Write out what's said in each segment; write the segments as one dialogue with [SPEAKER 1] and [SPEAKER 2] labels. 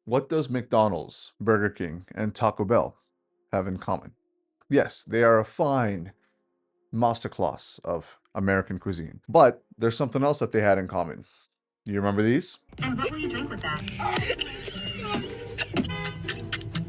[SPEAKER 1] What does McDonald's, Burger King, and Taco Bell have in common? Yes, they are a fine masterclass of American cuisine. But there's something else that they had in common. You remember these?
[SPEAKER 2] And what will you drink with that?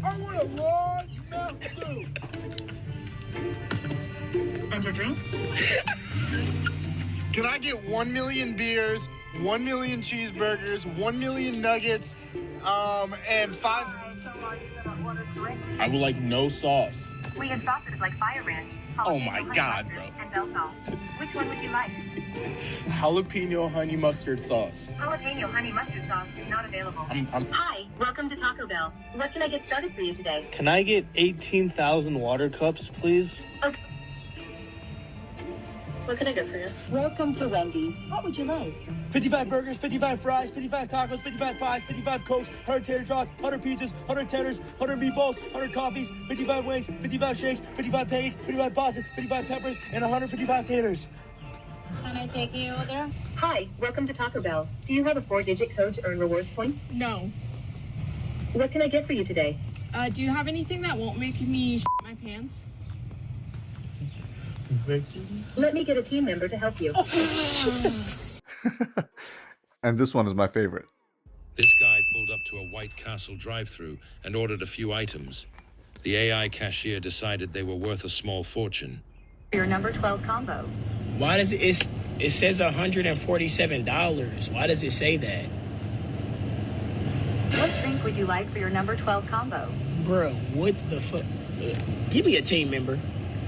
[SPEAKER 2] I want a large Mountain Dew. And your drink?
[SPEAKER 3] Can I get 1 million beers, 1 million cheeseburgers, 1 million nuggets, and five?
[SPEAKER 2] So are you gonna order drinks?
[SPEAKER 3] I would like no sauce.
[SPEAKER 2] We have sauces like Fire Ranch,
[SPEAKER 3] Oh
[SPEAKER 2] jalapeno
[SPEAKER 3] my
[SPEAKER 2] honey
[SPEAKER 3] God,
[SPEAKER 2] mustard,
[SPEAKER 3] bro.
[SPEAKER 2] and bell sauce. Which one would you like?
[SPEAKER 3] Jalapeno honey mustard sauce.
[SPEAKER 2] Jalapeno honey mustard sauce is not available.
[SPEAKER 3] I'm
[SPEAKER 2] Hi, welcome to Taco Bell. What can I get started for you today?
[SPEAKER 4] Can I get 18,000 water cups, please?
[SPEAKER 2] Okay. What can I get for you?
[SPEAKER 5] Welcome to Wendy's. What would you like?
[SPEAKER 4] 55 burgers, 55 fries, 55 tacos, 55 pies, 55 cokes, 100 tater tots, 100 pizzas, 100 tenders, 100 meatballs, 100 coffees, 55 wings, 55 shakes, 55 pancakes, 55 pasta, 55 peppers, and 155 taters.
[SPEAKER 5] Can I take your order?
[SPEAKER 2] Hi, welcome to Taco Bell. Do you have a 4-digit code to earn rewards points?
[SPEAKER 6] No.
[SPEAKER 2] What can I get for you today?
[SPEAKER 6] Do you have anything that won't make me shit my pants?
[SPEAKER 2] Let me get a team member to help you.
[SPEAKER 1] And this one is my favorite.
[SPEAKER 7] This guy pulled up to a White Castle drive-thru and ordered a few items. The AI cashier decided they were worth a small fortune.
[SPEAKER 2] Your number 12 combo.
[SPEAKER 8] Why does it says $147? Why does it say that?
[SPEAKER 2] What drink would you like for your number 12 combo?
[SPEAKER 8] Bro, what the fuck? Give me a team member.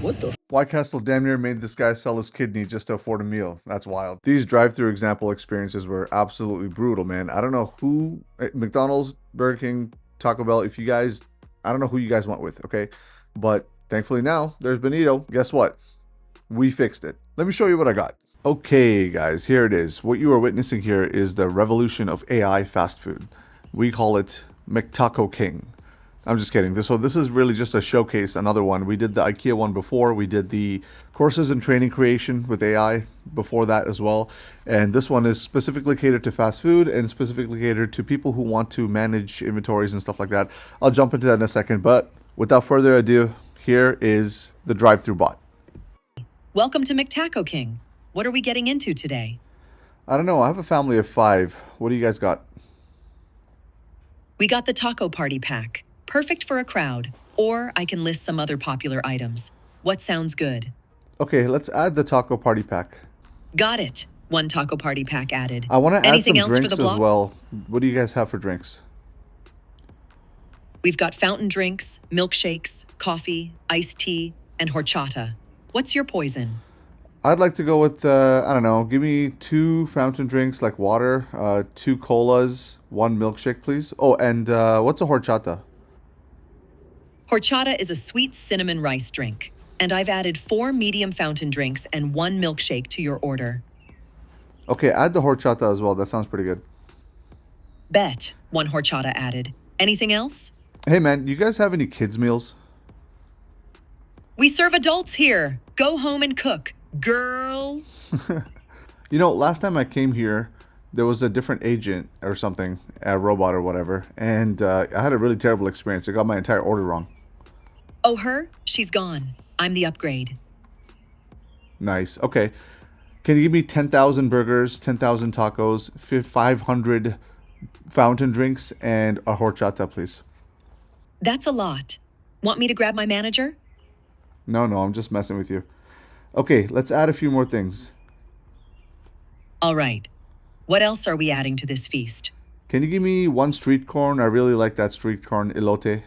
[SPEAKER 8] What the
[SPEAKER 1] White Castle damn near made this guy sell his kidney just to afford a meal. That's wild. These drive-through example experiences were absolutely brutal, man. I don't know who, McDonald's, Burger King, Taco Bell, if you guys, I don't know who you guys went with, okay? But thankfully now, there's Bonito. Guess what? We fixed it. Let me show you what I got. Okay, guys, here it is. What you are witnessing here is the revolution of AI fast food. We call it McTacoKing. I'm just kidding. This is really just a showcase, another one. We did the IKEA one before. We did the courses and training creation with AI before that as well. And this one is specifically catered to fast food and specifically catered to people who want to manage inventories and stuff like that. I'll jump into that in a second, but without further ado, here is the drive-through bot.
[SPEAKER 9] Welcome to McTacoKing. What are we getting into today?
[SPEAKER 1] I don't know. I have a family of 5. What do you guys got?
[SPEAKER 9] We got the Taco Party Pack. Perfect for a crowd. Or I can list some other popular items. What sounds good?
[SPEAKER 1] Okay, let's add the Taco Party Pack.
[SPEAKER 9] Got it. 1 Taco Party Pack added.
[SPEAKER 1] I want to add
[SPEAKER 9] Anything
[SPEAKER 1] some
[SPEAKER 9] else for
[SPEAKER 1] drinks
[SPEAKER 9] the
[SPEAKER 1] as
[SPEAKER 9] block?
[SPEAKER 1] well. What do you guys have for drinks?
[SPEAKER 9] We've got fountain drinks, milkshakes, coffee, iced tea, and horchata. What's your poison?
[SPEAKER 1] I'd like to go with, I don't know, give me 2 fountain drinks like water, 2 colas, 1 milkshake, please. Oh, and what's a horchata?
[SPEAKER 9] Horchata is a sweet cinnamon rice drink. And I've added 4 medium fountain drinks and 1 milkshake to your order.
[SPEAKER 1] Okay, add the horchata as well. That sounds pretty good.
[SPEAKER 9] Bet. 1 horchata added. Anything else?
[SPEAKER 1] Hey, man, you guys have any kids' meals?
[SPEAKER 9] We serve adults here. Go home and cook. Girl.
[SPEAKER 1] You know, last time I came here, there was a different agent or something, a robot or whatever, and I had a really terrible experience. I got my entire order wrong.
[SPEAKER 9] Oh, her? She's gone. I'm the upgrade.
[SPEAKER 1] Nice. Okay. Can you give me 10,000 burgers, 10,000 tacos, 500 fountain drinks, and a horchata, please?
[SPEAKER 9] That's a lot. Want me to grab my manager?
[SPEAKER 1] No, I'm just messing with you. Okay, let's add a few more things.
[SPEAKER 9] All right. What else are we adding to this feast?
[SPEAKER 1] Can you give me 1 street corn? I really like that street corn elote.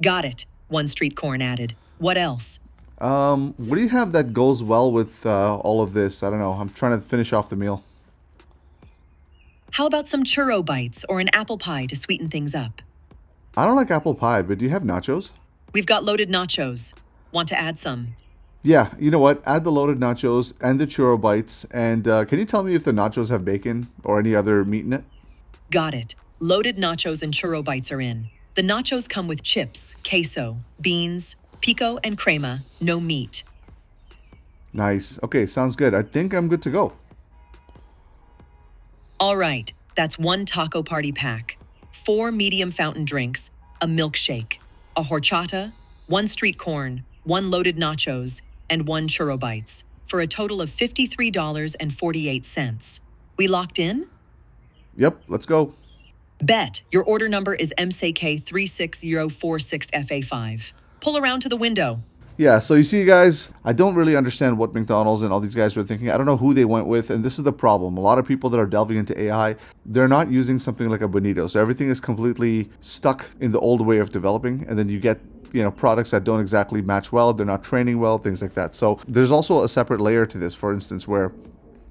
[SPEAKER 9] Got it. 1 street corn added. What else?
[SPEAKER 1] What do you have that goes well with all of this? I don't know. I'm trying to finish off the meal.
[SPEAKER 9] How about some churro bites or an apple pie to sweeten things up?
[SPEAKER 1] I don't like apple pie, but do you have nachos?
[SPEAKER 9] We've got loaded nachos. Want to add some?
[SPEAKER 1] Yeah, you know what? Add the loaded nachos and the churro bites. And can you tell me if the nachos have bacon or any other meat in it?
[SPEAKER 9] Got it. Loaded nachos and churro bites are in. The nachos come with chips, queso, beans, pico, and crema, no meat.
[SPEAKER 1] Nice. Okay, sounds good. I think I'm good to go.
[SPEAKER 9] All right. That's 1 taco party pack. 4 medium fountain drinks, a milkshake, a horchata, 1 street corn, 1 loaded nachos, and 1 churro bites, for a total of $53.48. We locked in?
[SPEAKER 1] Yep, let's go.
[SPEAKER 9] Bet your order number is MCK36046FA5. Pull around to the window.
[SPEAKER 1] Yeah, so you see, guys, I don't really understand what McDonald's and all these guys were thinking. I don't know who they went with, and this is the problem. A lot of people that are delving into AI, they're not using something like a Bonito. So everything is completely stuck in the old way of developing, and then you get products that don't exactly match well, they're not training well, things like that. So there's also a separate layer to this, for instance, where,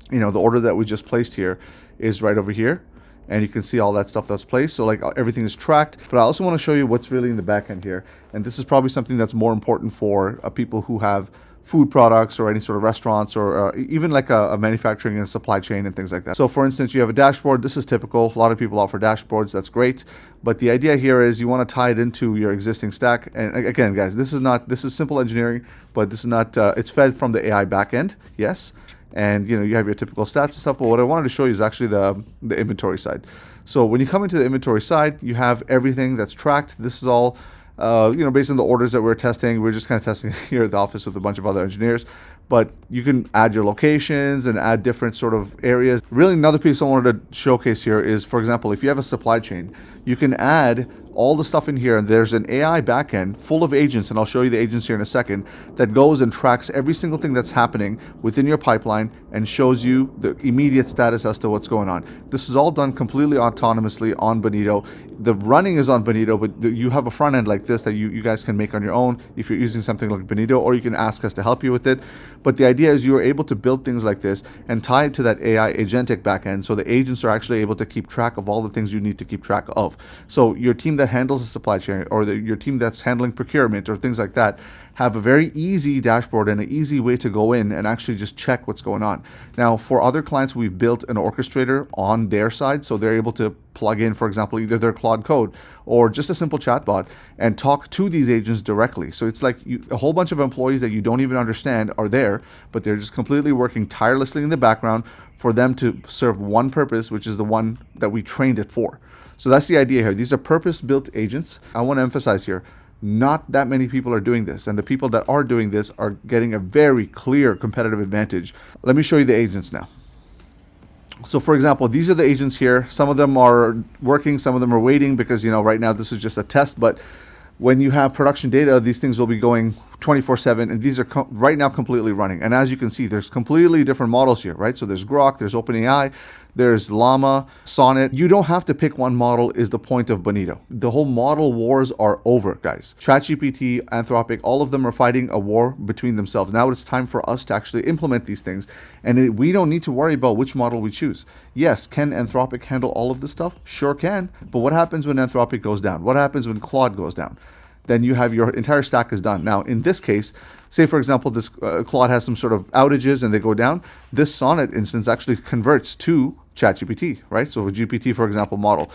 [SPEAKER 1] the order that we just placed here is right over here. And you can see all that stuff that's placed. So like everything is tracked. But I also want to show you what's really in the back end here. And this is probably something that's more important for people who have food products or any sort of restaurants or even like a manufacturing and supply chain and things like that. So for instance, you have a dashboard. This is typical. A lot of people offer dashboards. That's great. But the idea here is you want to tie it into your existing stack. And again, guys, this is simple engineering, but this is not, it's fed from the AI backend. Yes. And you have your typical stats and stuff, but what I wanted to show you is actually the inventory side. So when you come into the inventory side, you have everything that's tracked. This is all based on the orders that we're testing. We're just kind of testing here at the office with a bunch of other engineers. But you can add your locations and add different sort of areas. Really, another piece I wanted to showcase here is, for example, if you have a supply chain, you can add all the stuff in here, and there's an AI backend full of agents, and I'll show you the agents here in a second, that goes and tracks every single thing that's happening within your pipeline and shows you the immediate status as to what's going on. This is all done completely autonomously on Bonito. The running is on Bonito, but you have a front end like this that you guys can make on your own if you're using something like Bonito, or you can ask us to help you with it. But the idea is you are able to build things like this and tie it to that AI agentic backend, so the agents are actually able to keep track of all the things you need to keep track of. So your team that handles the supply chain, or your team that's handling procurement or things like that, have a very easy dashboard and an easy way to go in and actually just check what's going on. Now, for other clients, we've built an orchestrator on their side, so they're able to plug in, for example, either their Claude code or just a simple chatbot and talk to these agents directly. So it's like a whole bunch of employees that you don't even understand are there, but they're just completely working tirelessly in the background for them to serve one purpose, which is the one that we trained it for. So that's the idea here. These are purpose-built agents. I want to emphasize here, not that many people are doing this, and the people that are doing this are getting a very clear competitive advantage. Let me show you the agents now. So for example, these are the agents here. Some of them are working, some of them are waiting because, right now this is just a test, but when you have production data, these things will be going 24/7, and these are right now completely running. And as you can see, there's completely different models here, right? So there's Grok, there's OpenAI, there's Llama, Sonnet. You don't have to pick one model is the point of Bonito. The whole model wars are over, guys. ChatGPT, Anthropic, all of them are fighting a war between themselves. Now it's time for us to actually implement these things, and we don't need to worry about which model we choose. Yes, can Anthropic handle all of this stuff? Sure can. But what happens when Anthropic goes down? What happens when Claude goes down? Then you have your entire stack is done. Now, in this case, say for example, this Claude has some sort of outages and they go down. This Sonnet instance actually converts to ChatGPT, right? So a GPT, for example, model.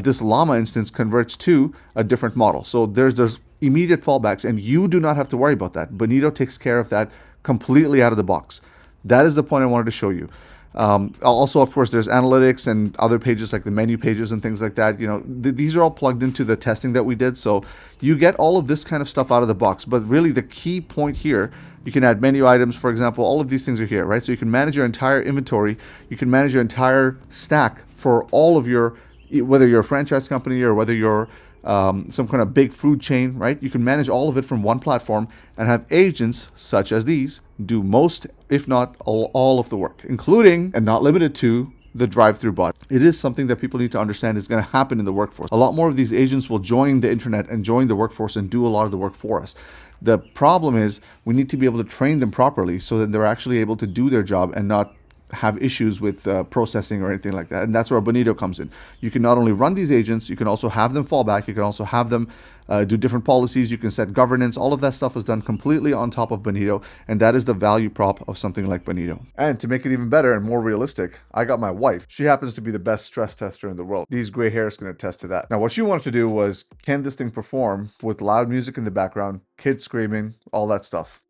[SPEAKER 1] This Llama instance converts to a different model. So there's immediate fallbacks, and you do not have to worry about that. Bonito takes care of that completely out of the box. That is the point I wanted to show you. Also, of course, there's analytics and other pages like the menu pages and things like that. These are all plugged into the testing that we did. So you get all of this kind of stuff out of the box. But really the key point here, you can add menu items, for example. All of these things are here, right? So you can manage your entire inventory. You can manage your entire stack for all of your, whether you're a franchise company or whether you're some kind of big food chain, right? You can manage all of it from one platform and have agents such as these do most, if not all of the work, including and not limited to the drive-through bot. It is something that people need to understand is going to happen in the workforce. A lot more of these agents will join the internet and join the workforce and do a lot of the work for us. The problem is we need to be able to train them properly so that they're actually able to do their job and not have issues with processing or anything like that. And that's where Bonito comes in. You can not only run these agents, you can also have them fall back. You can also have them do different policies. You can set governance. All of that stuff is done completely on top of Bonito. And that is the value prop of something like Bonito. And to make it even better and more realistic, I got my wife. She happens to be the best stress tester in the world. These gray hairs can attest to that. Now, what she wanted to do was, can this thing perform with loud music in the background, kids screaming, all that stuff?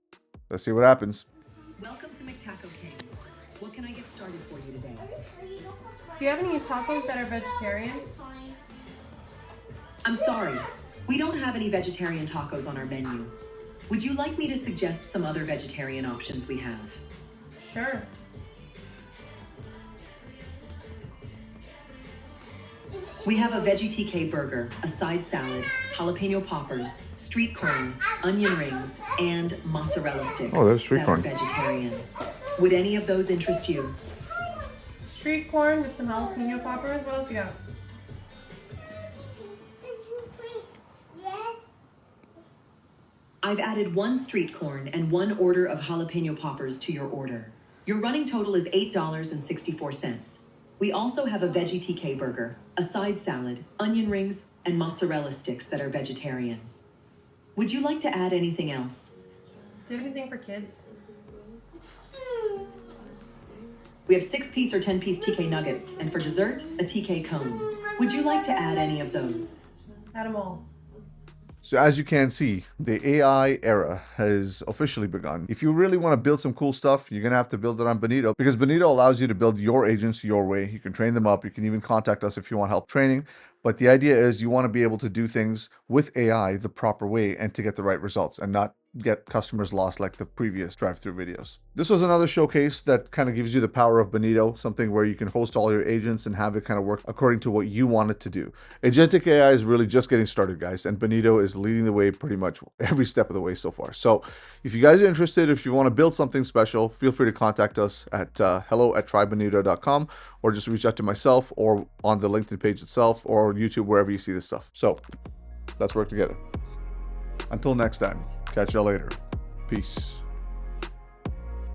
[SPEAKER 1] Let's see what happens.
[SPEAKER 9] Welcome to McTacoKing. What can I get started for you today?
[SPEAKER 6] Do you have any tacos that are vegetarian?
[SPEAKER 9] I'm sorry, we don't have any vegetarian tacos on our menu. Would you like me to suggest some other vegetarian options we have?
[SPEAKER 6] Sure.
[SPEAKER 9] We have a veggie TK burger, a side salad, jalapeno poppers, street corn, onion rings, and mozzarella sticks.
[SPEAKER 1] Oh, there's street
[SPEAKER 9] that
[SPEAKER 1] corn.
[SPEAKER 9] are vegetarian. Would any of those interest you?
[SPEAKER 6] Street corn with some jalapeno poppers. What else you got?
[SPEAKER 9] I've added 1 street corn and 1 order of jalapeno poppers to your order. Your running total is $8.64. We also have a veggie TK burger, a side salad, onion rings, and mozzarella sticks that are vegetarian. Would you like to add anything else?
[SPEAKER 6] Do you have anything for kids?
[SPEAKER 9] We have 6-piece or 10-piece TK nuggets, and for dessert, a TK cone. Would you like to add any of those?
[SPEAKER 6] Add them all.
[SPEAKER 1] So as you can see, the AI era has officially begun. If you really want to build some cool stuff, you're going to have to build it on Bonito, because Bonito allows you to build your agents your way. You can train them up. You can even contact us if you want help training. But the idea is you want to be able to do things with AI the proper way and to get the right results and not get customers lost like the previous drive-through videos. This was another showcase that kind of gives you the power of Bonito, something where you can host all your agents and have it kind of work according to what you want it to do. Agentic AI is really just getting started, guys, and Bonito is leading the way pretty much every step of the way so far. So if you guys are interested, if you want to build something special, feel free to contact us at hello@trybonito.com, or just reach out to myself or on the LinkedIn page itself or YouTube, wherever you see this stuff. So let's work together. Until next time, catch y'all later. Peace.